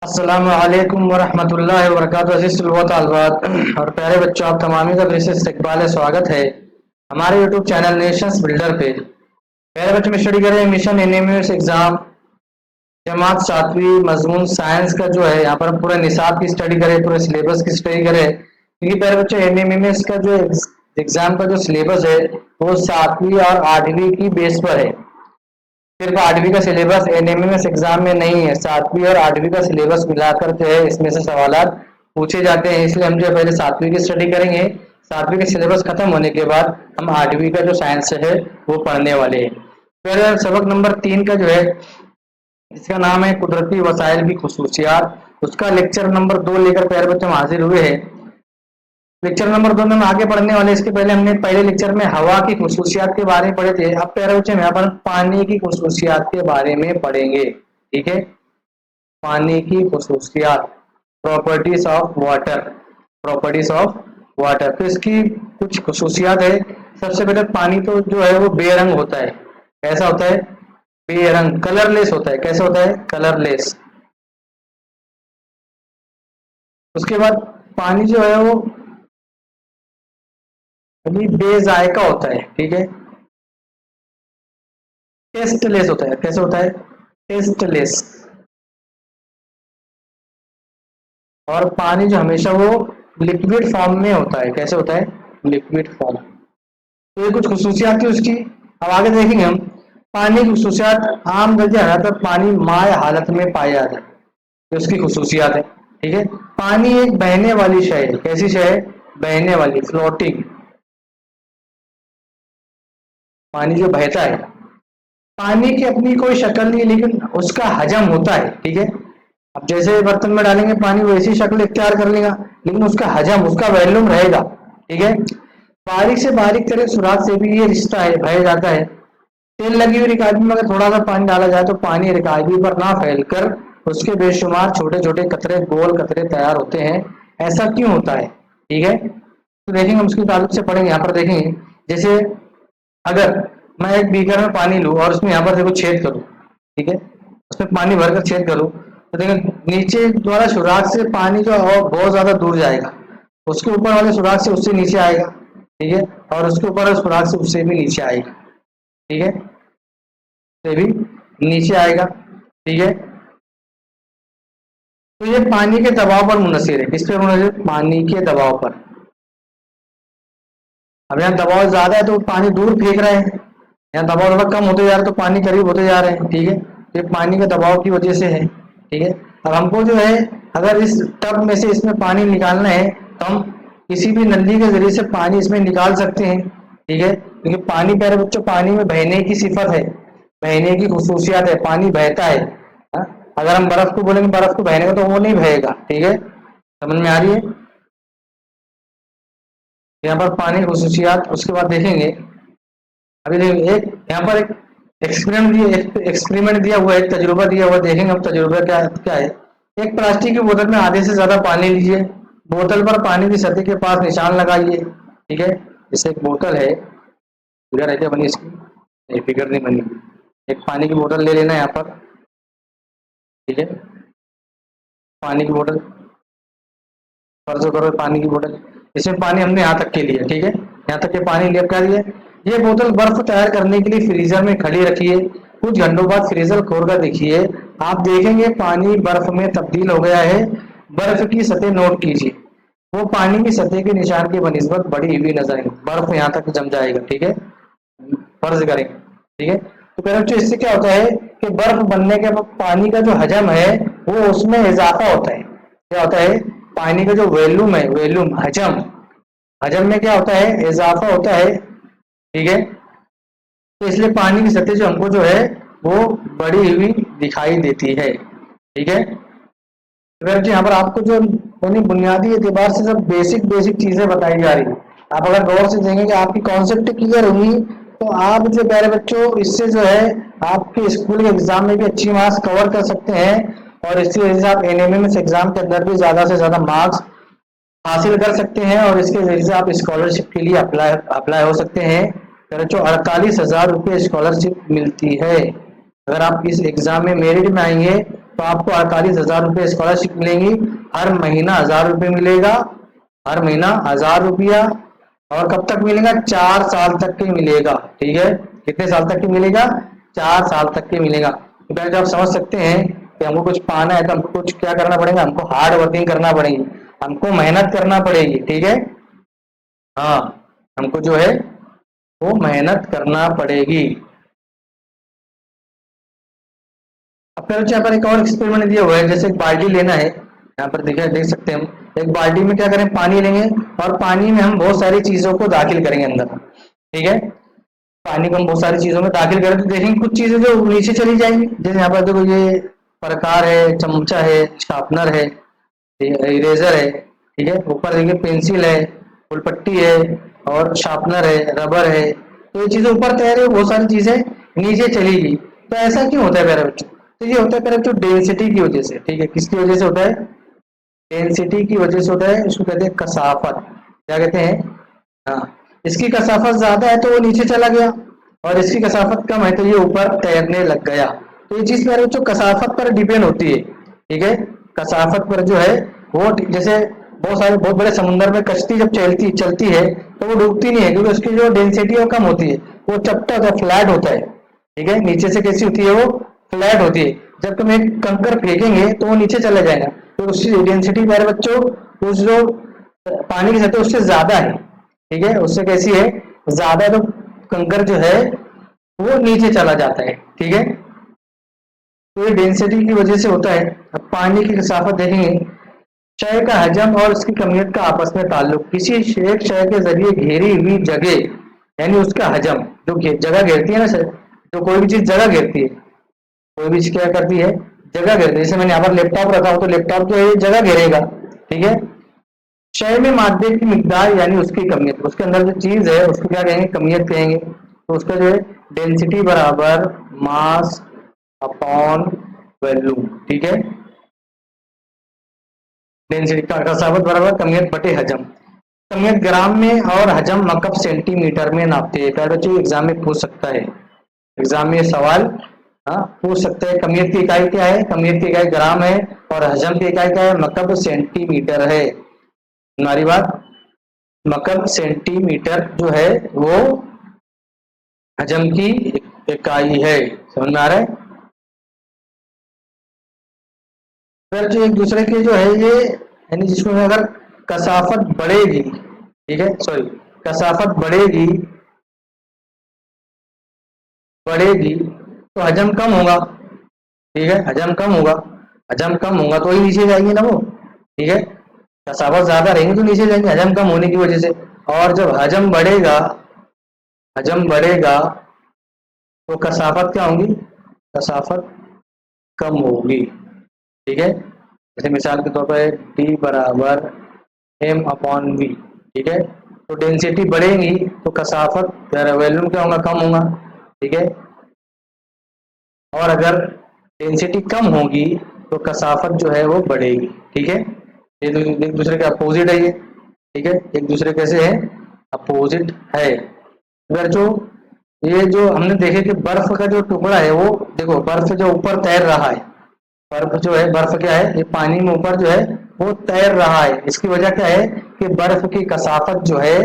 अस्सलाम वालेकुम वरहमतुल्लाहि वबरकातुहू। अज़ीज़ तलबा तालिबात और प्यारे बच्चों, आप तमामी का फिर से इस्तकबाल स्वागत है हमारे यूट्यूब चैनल नेशंस बिल्डर पे। प्यारे बच्चों में स्टडी कर रहे हैं मिशन एनएमएस एग्जाम जमात सातवीं मजमून साइंस का जो है यहाँ पर हम पूरे निसाब की स्टडी करें, पूरे सिलेबस की स्टडी करें, क्योंकि प्यारे बच्चों एनएमएस का जो एग्जाम का जो सिलेबस है वो सातवीं और आठवीं की बेस पर है। सिर्फ आठवीं का सिलेबस एनएमएस एग्जाम में नहीं है, सातवीं और आठवीं का सिलेबस मिलाकर जो है इसमें से सवाल पूछे जाते हैं। इसलिए हम जो पहले सातवीं की स्टडी करेंगे, सातवीं का सिलेबस खत्म होने के बाद हम आठवीं का जो साइंस है वो पढ़ने वाले हैं। फिर सबक नंबर 3 का जो है इसका नाम है कुदरती वसाइल की खसूसियात। उसका लेक्चर नंबर 2 लेकर प्यारे बच्चे हम हाजिर हुए हैं। लेक्चर नंबर 2 में हम आगे पढ़ने वाले, इसके पहले हमने पहले लेक्चर में हवा की खसूसियात के बारे में पढ़े थे। अब प्यारे बच्चे यहाँ पर पानी की खसूसियात के बारे में पढ़ेंगे। ठीक है, पानी की खसूसियात, properties of water, properties of water. तो इसकी कुछ खसूसियात है। सबसे पहले पानी तो जो है वो बेरंग होता है। कैसा होता है? बेरंग, कलरलेस होता है। कैसे होता है? कलरलेस। उसके बाद पानी जो है वो अभी बेजायका होता है। ठीक है, टेस्टलेस होता है। कैसे होता है? टेस्टलेस। और पानी जो हमेशा वो लिक्विड फॉर्म में होता है। कैसे होता है? Liquid form. तो ये कुछ खसूसियात थी उसकी। अब आगे देखेंगे हम पानी की खसूसियात। आम ज्यादातर पानी माय हालत में पाया जाता है, तो उसकी खसूसियात है। ठीक है, पानी एक बहने वाली शय है। कैसी शय है? बहने वाली, फ्लोटिंग। पानी जो बहता है, पानी की अपनी कोई शक्ल नहीं, लेकिन उसका हजम होता है। ठीक है, अब जैसे बर्तन में डालेंगे पानी वैसी शक्ल इख्तियार कर लेगा, लेकिन उसका हजम, उसका वॉल्यूम रहेगा। ठीक है, बारीक से बारीक तेरे सुराख से भी ये रिश्ता है, बह जाता है। तेल लगी हुई रिकाबी में अगर थोड़ा सा पानी डाला जाए तो पानी रिकाबी पर ना फैलकर उसके बेशुमार छोटे छोटे कतरे, गोल कतरे तैयार होते हैं। ऐसा क्यों होता है? ठीक है, तो देखेंगे हम उसकी ताल्लुक से पढ़ेंगे। यहाँ पर देखेंगे, जैसे अगर मैं एक बीकर में पानी लूं और उसमें यहाँ पर देखो छेद करूं। ठीक है, उसमें पानी भरकर छेद करूं तो देखो नीचे द्वारा सुराख से पानी जो है और बहुत ज्यादा दूर जाएगा, उसके ऊपर वाले सुराख से उससे नीचे आएगा। ठीक है, और उसके ऊपर वाले सुराख से उससे भी नीचे आएगा। ठीक है, से भी नीचे आएगा। ठीक है, तो ये पानी के दबाव पर मुनसिर है। किस पे मुनसिर? पानी के दबाव पर। अब यहाँ दबाव ज्यादा है तो पानी दूर फेंक रहे हैं, यहाँ दबाव थोड़ा कम होते जा रहा है तो पानी करीब होते जा रहे हैं। ठीक है, ये पानी के दबाव की वजह से है। ठीक है, अब हमको जो है अगर इस टब में से इसमें पानी निकालना है तो हम किसी भी नली के जरिए से पानी इसमें निकाल सकते हैं। ठीक है, क्योंकि पानी, प्यारे बच्चों, पानी में बहने की सिफत है, बहने की खसूसियात है, पानी बहता है। हाँ? अगर हम बर्फ को बोलेंगे बर्फ को बहने का तो वो नहीं बहेगा। ठीक है, समझ में आ रही है? यहाँ पर पानी की खसूसियात। उसके बाद देखेंगे, अभी देखिए एक यहाँ पर एक एक्सपेरिमेंट दिया हुआ है, एक तजुर्बा दिया हुआ है। देखेंगे हम तजुर्बा क्या क्या है। एक प्लास्टिक की बोतल में आधे से ज्यादा पानी लीजिए, बोतल पर पानी की सतह के पास निशान लगाइए। ठीक है, जैसे एक बोतल है, फिगर है क्या बनी इसकी? नहीं, फिगर नहीं बनी। एक पानी की बोतल ले लेना यहाँ पर। ठीक है, पानी की बोतल, फर्ज करो पानी की बोतल, इसमें पानी हमने यहाँ तक के लिया। ठीक है, यहाँ तक के पानी लिया, क्या लिया? ये बोतल बर्फ तैयार करने के लिए फ्रीजर में खड़ी रखिए। कुछ घंटों बाद फ्रीजर खोलकर देखिए, आप देखेंगे पानी बर्फ में तब्दील हो गया है। बर्फ की सतह नोट कीजिए, वो पानी की सतह के निशान की बनिस्बत बढ़ी हुई नजर आएगी, बर्फ यहाँ तक जम जाएगा। ठीक है, फर्ज करेंगे। ठीक है, तो कह रहे इससे क्या होता है कि बर्फ बनने के बाद पानी का जो हजम है वो उसमें इजाफा होता है। क्या होता है? पानी का जो वॉल्यूम है, वॉल्यूम, हजम, हजम में क्या होता है? इजाफा होता है। ठीक है, तो इसलिए पानी की सतह जो हमको जो है वो बढ़ी हुई दिखाई देती है। ठीक है, अगर जी यहाँ पर आपको जो बुनियादी एतबार से सब बेसिक बेसिक चीजें बताई जा रही है, आप अगर गौर से देखेंगे आपकी कॉन्सेप्ट क्लियर होगी तो आप जो प्यारे बच्चों इससे जो है आपके स्कूल के एग्जाम में भी अच्छी मार्क्स कवर कर सकते हैं, और इसकी वजह से आप एनएमएमएस एग्जाम के अंदर भी ज्यादा से ज्यादा मार्क्स हासिल कर सकते हैं, और इसके जरिए से आप स्कॉलरशिप के लिए अप्लाई हो सकते हैं। जो 48,000 रुपये स्कॉलरशिप मिलती है। अगर आप इस एग्जाम में मेरिट में आएंगे तो आपको 48,000 रुपये स्कॉलरशिप मिलेंगी। हर महीना 1,000 रुपये मिलेगा, हर महीना 1,000 रुपया। और कब तक मिलेगा? 4 साल तक के मिलेगा। ठीक है, कितने साल तक के मिलेगा? 4 साल तक के मिलेगा। तो पहले आप समझ सकते हैं कि हमको कुछ पाना है तो हमको कुछ क्या करना पड़ेगा, हमको हार्ड वर्किंग करना पड़ेगी, हमको मेहनत करना पड़ेगी। ठीक है, हाँ, हमको जो है वो मेहनत करना पड़ेगी। अब फिर यहाँ पर एक और एक्सपेरिमेंट दिया हुआ है, जैसे एक बाल्टी लेना है। यहाँ पर देख सकते हैं हम एक बाल्टी में क्या करें, पानी लेंगे और पानी में हम बहुत सारी चीजों को दाखिल करेंगे अंदर। ठीक है, पानी को हम बहुत सारी चीजों में दाखिल करें तो देखेंगे कुछ चीजें जो नीचे चली जाएंगी। जैसे यहाँ पर देखो, ये प्रकार है, चमचा है, शार्पनर है, इरेजर है। ठीक है, ऊपर देखिए पेंसिल है, फुलपट्टी है, और शार्पनर है, रबर है। तो ये चीजें ऊपर तैयार है, बहुत सारी चीजें नीचे चली गई। तो ऐसा क्यों होता है प्यारे बच्चों? तो ये होता है प्यारे बच्चों डेंसिटी की वजह से। ठीक है, किसकी वजह से होता है? डेंसिटी की वजह से होता है। इसको कहते हैं कसाफत। क्या कहते हैं? हाँ, इसकी कसाफत ज्यादा है तो वो नीचे चला गया, और इसकी कसाफत कम है तो ये ऊपर तैरने लग गया। तो ये चीज मेरे बच्चों कसाफत पर डिपेंड होती है। ठीक है, कसाफत पर जो है वो, जैसे बहुत बड़े समुद्र में कश्ती जब चलती चलती है तो वो डूबती नहीं है, क्योंकि उसकी जो डेंसिटी है वो कम होती है, वो चपटा होता है, फ्लैट होता है। ठीक है, नीचे से कैसी होती है? वो फ्लैट होती है। जब तुम एक कंकर फेंकेंगे तो वो नीचे चला जाएगा, तो उसकी डेंसिटी मेरे बच्चों उस जो पानी की सतह उससे ज्यादा है। ठीक है, उससे कैसी है? ज्यादा। तो कंकर जो है वो नीचे चला जाता है। ठीक है, तो ये डेंसिटी की वजह से होता है। अब पानी की कसाफत देखेंगे, क्षय का हजम और उसकी कमियत का आपस में ताल्लुक। किसी एक क्षय के जरिए घेरी हुई जगह, यानी उसका हजम, जो जगह घेरती है ना सर, जो कोई भी चीज जगह घेरती है, कोई भी चीज क्या करती है? जगह घेरती है। जैसे मैंने यहाँ पर लैपटॉप रखा हो तो लैपटॉप जो है जगह घेरेगा। ठीक है, क्षय में माध्य की मिकदार यानी उसकी कमियत, उसके अंदर जो चीज है उसको क्या कहेंगे? कमियत कहेंगे। तो उसका जो है डेंसिटी बराबर मास अपॉन वॉल्यूम। ठीक है, डेंसिटी का कसावत बराबर कमियत बटे हजम। कमियत ग्राम में और हजम मकब सेंटीमीटर में नापते हैं। पहले बच्चों एग्जाम में पूछ सकता है, एग्जाम में सवाल हाँ पूछ सकते हैं। कमियत की इकाई क्या है? कमियत की इकाई ग्राम है, और हजम की इकाई क्या है? मकब सेंटीमीटर है। हमारी बात, मकब सेंटीमीटर जो है वो हजम की इकाई है। समझ में आ रहा है? फिर जो एक दूसरे के जो है ये, यानी जिसमें अगर कसाफत बढ़ेगी, ठीक है, सॉरी, कसाफत बढ़ेगी बढ़ेगी तो हजम कम होगा। ठीक है, हजम कम होगा, हजम कम होगा तो ही नीचे जाएंगे ना वो। ठीक है, कसावत ज्यादा रहेंगे तो नीचे जाएंगे हजम कम होने की वजह से। और जब हजम बढ़ेगा तो कसाफत क्या होगी? कसाफत कम होगी। ठीक है, जैसे मिसाल के तौर पर डी बराबर एम अपॉन वी। ठीक है, तो डेंसिटी बढ़ेगी तो कसाफत वॉल्यूम क्या होगा? कम होगा। ठीक है, और अगर डेंसिटी कम होगी तो कसाफत जो है वो बढ़ेगी। ठीक है, ये एक दूसरे के अपोजिट है ये। ठीक है, एक दूसरे कैसे है? अपोजिट है। अगर जो ये जो हमने देखे कि बर्फ का जो टुकड़ा है वो, देखो बर्फ जो ऊपर तैर रहा है, बर्फ जो है, बर्फ क्या है? ये पानी में ऊपर जो है वो तैर रहा है। इसकी वजह क्या है? कि बर्फ की कसाफत जो है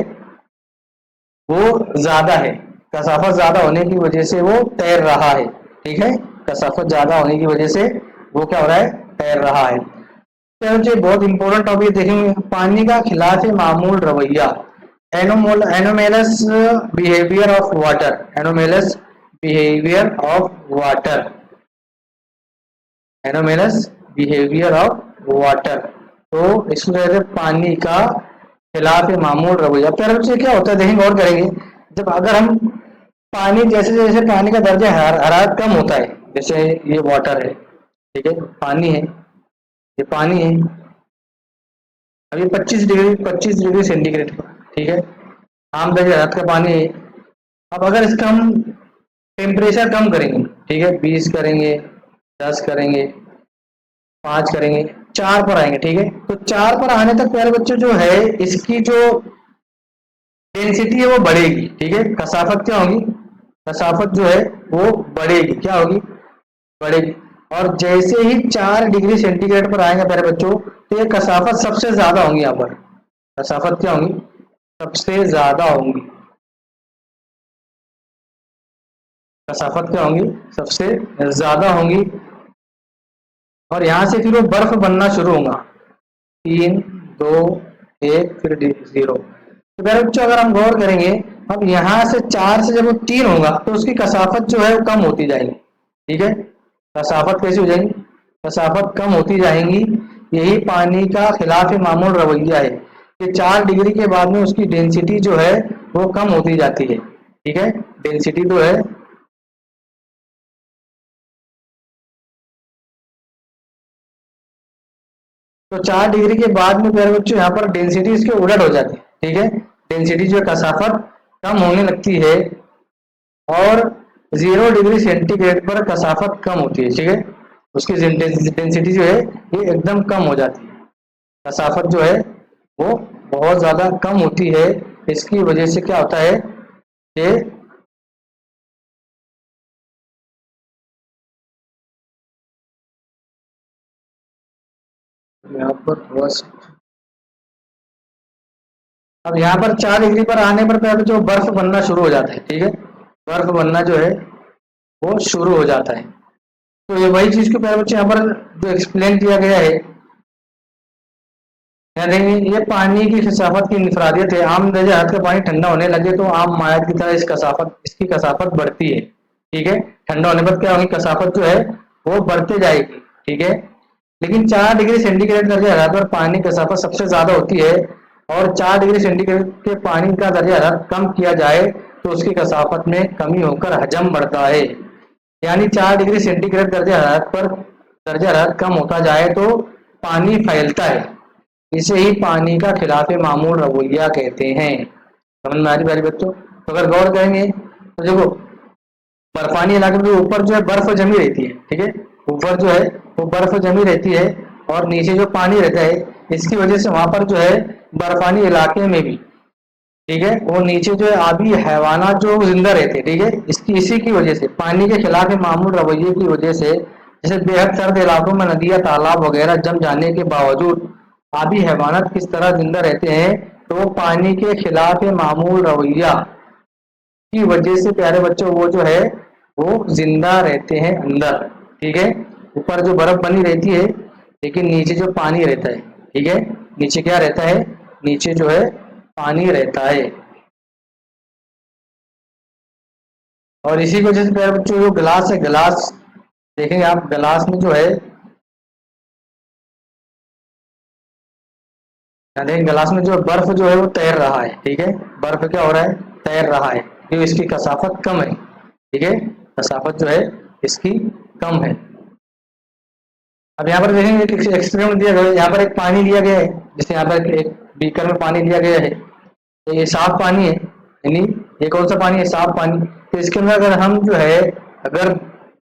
वो ज्यादा है। कसाफत ज्यादा होने की वजह से वो तैर रहा है। ठीक है, कसाफत ज्यादा होने की वजह से वो क्या हो रहा है? तैर रहा है। तो मुझे बहुत इंपॉर्टेंट टॉपिक देखेंगे, पानी का खिलाफ मामूल रवैया। Anomalous behaviour of water. Anomalous behaviour of water. Anomalous behaviour of water. तो इसमें कहते हैं पानी का खिलाफ मामूल रवैया। प्यारे बच्चे क्या होता है देखेंगे और करेंगे, जब अगर हम पानी, जैसे जैसे पानी का दर्जा हरारत कम होता है, जैसे ये वाटर है, ठीक है, पानी है, ये पानी है, अब ये 25 डिग्री सेंटीग्रेड का, ठीक है, आम दर्जा हरारत का पानी है। अब अगर इसका हम टेम्परेचर कम करेंगे, ठीक है, 20 करेंगे, 10 करेंगे, 5 करेंगे, 4 पर आएंगे। ठीक है, तो 4 पर आने तक प्यारे बच्चों जो है इसकी जो डेंसिटी है वो बढ़ेगी। ठीक है, कसाफत क्या होगी? कसाफत जो है वो बढ़ेगी। क्या होगी? बढ़ेगी। और जैसे ही 4 डिग्री सेंटीग्रेड पर आएंगे प्यारे बच्चों, तो ये कसाफत सबसे ज्यादा होंगी। यहाँ पर कसाफत क्या होंगी? सबसे ज्यादा होंगी। कसाफत क्या होंगी? सबसे ज्यादा होंगी। और यहाँ से फिर वो बर्फ बनना शुरू होगा। 3, 2, 1, फिर 0। तो प्यारे बच्चों अगर हम गौर करेंगे, अब यहाँ से 4 से जब वो 3 होगा तो उसकी कसाफत जो है वो कम होती जाएगी। ठीक है, कसाफत कैसी हो जाएगी? कसाफत कम होती जाएंगी। यही पानी का खिलाफ मामूल रवैया है कि 4 डिग्री के बाद में उसकी डेंसिटी जो है वो कम होती जाती है। ठीक है, डेंसिटी जो है, तो 4 डिग्री के बाद में प्यारे बच्चों यहाँ पर डेंसिटी इसके उलट हो जाती है। ठीक है, डेंसिटी जो है कसाफत कम होने लगती है और 0 डिग्री सेंटीग्रेड पर कसाफत कम होती है। ठीक है, उसकी डेंसिटी जो है ये एकदम कम हो जाती है। कसाफत जो है वो बहुत ज्यादा कम होती है। इसकी वजह से क्या होता है कि यहाँ पर थोड़ा सा, अब यहाँ पर 4 डिग्री पर आने पर क्या जो बर्फ बनना शुरू हो जाता है। ठीक है, बर्फ बनना जो है वो शुरू हो जाता है। तो ये वही चीज को प्यारे बच्चे यहाँ पर जो एक्सप्लेन किया गया है, यहाँ देखेंगे ये पानी की कसाफत की इंफरादियत है। आम दर्जे हद का पानी ठंडा होने लगे तो आम मायत की तरह इसकी कसाफत बढ़ती है। ठीक है, ठंडा होने पर क्या होगी? कसाफत जो है वो बढ़ते जाएगी। ठीक है, लेकिन 4 डिग्री सेंटीग्रेड दर्जे हरारत पर पानी की कसाफत सबसे ज्यादा होती है और 4 डिग्री सेंटीग्रेड के पानी का दर्जा हरारत कम किया जाए तो उसकी कसाफत में कमी होकर हजम बढ़ता है। यानी 4 डिग्री सेंटीग्रेड दर्जा हरारत कम होता जाए तो पानी फैलता है। इसे ही पानी का खिलाफ मामूल रवैया कहते हैं। समझ में आ रही बारी बच्चों? तो अगर गौर करेंगे तो देखो, बर्फानी इलाके में ऊपर जो है बर्फ जमी रहती है। ठीक है, ऊपर जो है वो बर्फ जमी रहती है और नीचे जो पानी रहता है, इसकी वजह से वहां पर जो है बर्फानी इलाके में भी, ठीक है, वो नीचे जो है आबी हैवानात जो जिंदा रहते हैं। ठीक है, इसकी इसी की वजह से पानी के खिलाफ मामूल रवैये की वजह से, जैसे बेहद सर्द इलाकों में नदियां तालाब वगैरह जम जाने के बावजूद आबी हैवानात किस तरह जिंदा रहते हैं, तो वो पानी के खिलाफ मामूल रवैया की वजह से प्यारे बच्चों वो जो है वो जिंदा रहते हैं अंदर। ठीक है, ऊपर जो बर्फ बनी रहती है लेकिन नीचे जो पानी रहता है। ठीक है, नीचे क्या रहता है? नीचे जो है पानी रहता है। और इसी की वजह से प्यारे बच्चों जो गिलास है, गिलास देखेंगे आप, गिलास में जो है, देखेंगे गिलास में जो बर्फ जो है वो तैर रहा है। ठीक है, बर्फ क्या हो रहा है? तैर रहा है क्योंकि इसकी कसाफत कम है। ठीक है, कसाफत जो है इसकी कम है। अब यहाँ पर देखेंगे एक एक्सपेरिमेंट दिया गया है। यहाँ पर एक पानी लिया गया है, जैसे यहाँ पर एक बीकर में पानी लिया गया है। तो ये साफ पानी है, यानी ये कौन सा पानी है? साफ पानी। तो इसके अंदर अगर हम जो है, अगर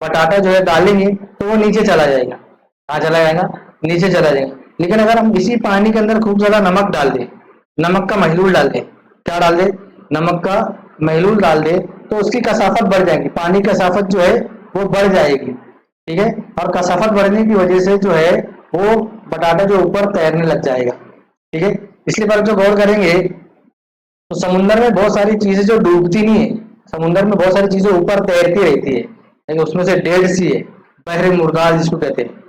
पटाखा जो है डालेंगे तो वो नीचे चला जाएगा। कहाँ चला जाएगा? नीचे चला जाएगा। लेकिन अगर हम इसी पानी के अंदर खूब ज्यादा नमक डाल दें, नमक का महलूल डाल दें, क्या डाल दें? नमक का महलूल डाल दें, तो उसकी कसाफत बढ़ जाएगी, पानी की कसाफत जो है वो बढ़ जाएगी। ठीक है, और कसाफत बढ़ने की वजह से जो है वो बटाटा जो ऊपर तैरने लग जाएगा। ठीक है, इसलिए पर जो गौर करेंगे तो समुंदर में बहुत सारी चीजें जो डूबती नहीं है, समुंदर में बहुत सारी चीजें ऊपर तैरती रहती है, लेकिन उसमें से डेड सी है, बहरे मुर्दार जिसको कहते हैं।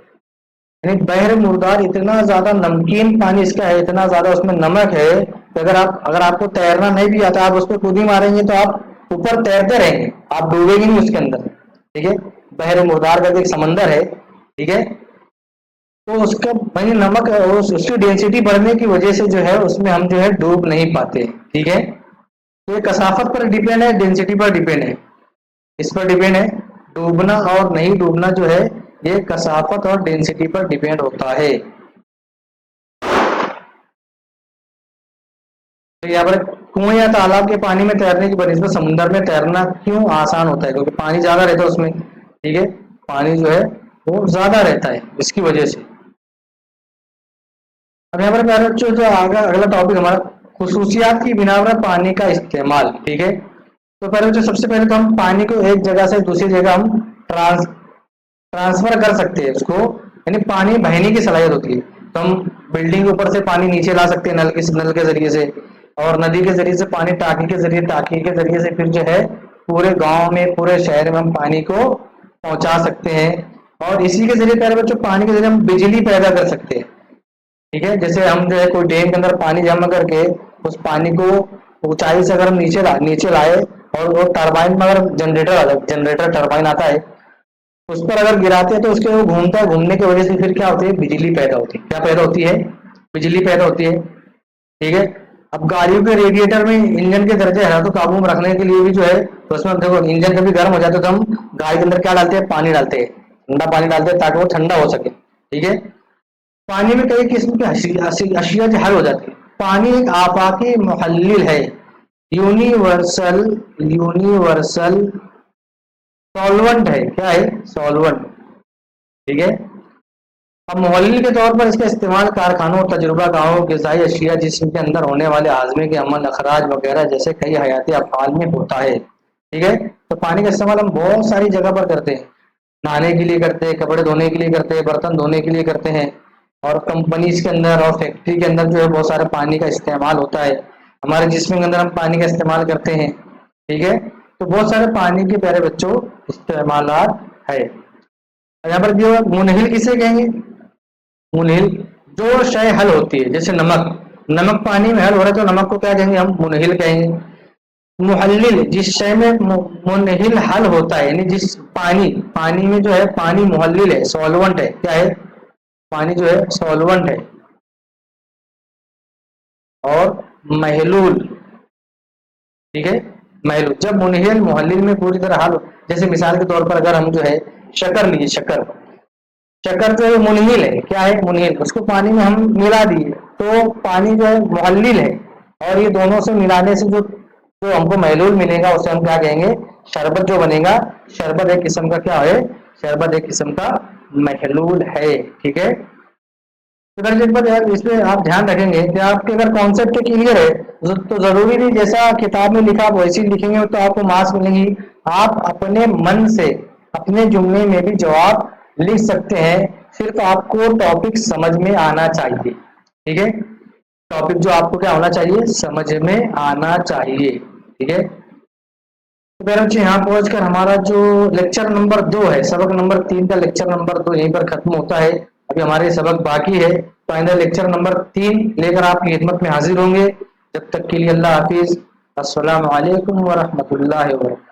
यानी बहरे मुर्दार इतना ज्यादा नमकीन पानी इसका है, इतना ज्यादा उसमें नमक है कि अगर आपको तैरना नहीं भी आता, आप उस पर कूदी मारेंगे तो आप ऊपर तैरते रहेंगे, आप डूबेंगे नहीं उसके अंदर। ठीक है, बहरे मुर्दार करके एक समंदर है। ठीक है, तो उसका वही नमक उसकी डेंसिटी बढ़ने की वजह से जो है उसमें हम जो है डूब नहीं पाते। ठीक है, तो ये कसाफत पर डिपेंड है, डेंसिटी पर डिपेंड है, इस पर डिपेंड है। डूबना और नहीं डूबना जो है ये कसाफत और डेंसिटी पर डिपेंड होता है। तो यहाँ पर कुएं या तालाब के पानी में तैरने की बनिस्बत समुद्र में तैरना क्यों आसान होता है? क्योंकि पानी ज्यादा रहता है उसमें। ठीक है, पानी जो है वो ज्यादा रहता है, इसकी वजह से। अब यहाँ पर प्यारे बच्चों जो आगे अगला टॉपिक हमारा खुसूसियात की बिना पर पानी का इस्तेमाल। ठीक है, तो पहले बच्चों सबसे पहले तो हम पानी को एक जगह से दूसरी जगह हम ट्रांसफर कर सकते हैं उसको, यानी पानी बहने की सलाहियत होती है। तो हम बिल्डिंग के ऊपर से पानी नीचे ला सकते हैं नल के जरिए से, और नदी के जरिए से पानी टाकी के जरिए से फिर जो है पूरे गांव में पूरे शहर में हम पानी को पहुंचा सकते हैं। और इसी के जरिए प्यारे बच्चों पानी के जरिए हम बिजली पैदा कर सकते हैं। ठीक है, जैसे हम जो है कोई डैम के अंदर पानी जमा करके उस पानी को ऊंचाई से अगर हम नीचे लाए और वो टरबाइन में अगर जनरेटर टरबाइन आता है उस पर अगर गिराते हैं तो उसके वो घूमता है, घूमने की वजह से फिर क्या होती है, बिजली पैदा होती है। क्या पैदा होती है? बिजली पैदा होती है। ठीक है, अब गाड़ियों के रेडिएटर में इंजन के दर्जे हरारत काबू में रखने के लिए भी जो है, तो उसमें देखो इंजन कभी गर्म हो जाता है तो हम गाड़ी के अंदर क्या डालते हैं, पानी डालते हैं, ठंडा पानी डालते हैं ताकि वो ठंडा हो सके। ठीक है, पानी में कई किस्म की अशिया हल हो जाती है। पानी एक आफाकी मुहल्लिल है, यूनिवर्सल यूनिवर्सल सॉल्वेंट है। क्या है? सॉल्वेंट। ठीक है, अब मुहल्लिल के तौर पर इसका इस्तेमाल कारखानों, तजुर्बा गाहों, ग़िज़ाई अशिया जिस्म के अंदर होने वाले हाजमे के अमल, अखराज वगैरह जैसे कई हयाती अफ़आल में होता है। ठीक है, तो पानी का इस्तेमाल हम बहुत सारी जगह पर करते हैं। नहाने के लिए करते हैं, कपड़े धोने के लिए करते हैं, बर्तन धोने के लिए करते हैं, और कंपनीज के अंदर और फैक्ट्री के अंदर जो है बहुत सारे पानी का इस्तेमाल होता है। हमारे जिस्म के अंदर हम पानी का इस्तेमाल करते हैं। ठीक है, तो बहुत सारे पानी के प्यारे बच्चों इस्तेमाल है। यहाँ पर जो मुनहिल किसे कहेंगे? मुनहिल जो शय हल होती है, जैसे नमक पानी में हल हो रहा है तो नमक को क्या कहेंगे हम? मुनहिल कहेंगे। मुहल्लिल जिस शय में मुनहिल हल होता है, यानी जिस पानी में जो है पानी मुहल्लिल है, सॉल्वेंट है। क्या है? पानी जो है सॉल्वेंट है। और महलूल, ठीक है, महलूल जब मुनहिल मुहल्लिल में पूरी तरह हल, जैसे मिसाल के तौर पर अगर हम जो है शक्कर लिए, शक्कर जो है मुनहिल है। क्या है? मुनहिल। उसको पानी में हम मिला दिए तो पानी जो है मुहल्लिल है, और ये दोनों से मिलाने से जो हमको महलूल मिलेगा उसे हम क्या कहेंगे? शरबत जो बनेगा, शरबत एक किस्म का क्या है? शरबत एक किस्म का महलूल है। ठीक है, तो यार इसमें आप ध्यान रखेंगे कि आपके अगर कॉन्सेप्ट क्लियर है तो जरूरी नहीं जैसा किताब में लिखा आप वैसे ही लिखेंगे तो आपको मार्क्स मिलेंगी। आप अपने मन से अपने जुमले में भी जवाब लिख सकते हैं, सिर्फ आपको टॉपिक समझ में आना चाहिए। ठीक है, टॉपिक जो आपको क्या होना चाहिए? समझ में आना चाहिए। ठीक है, तो मेरे बच्चे यहाँ पहुंच कर हमारा जो लेक्चर नंबर 2 है, सबक नंबर 3 का लेक्चर नंबर 2 यहीं पर खत्म होता है। अभी हमारे सबक बाकी है, तो आइंदा लेक्चर नंबर 3 लेकर आपकी खिदमत में हाजिर होंगे। जब तक के लिए अल्लाह हाफिज, अस्सलाम वालेकुम व रहमतुल्लाहि व बरकातहू।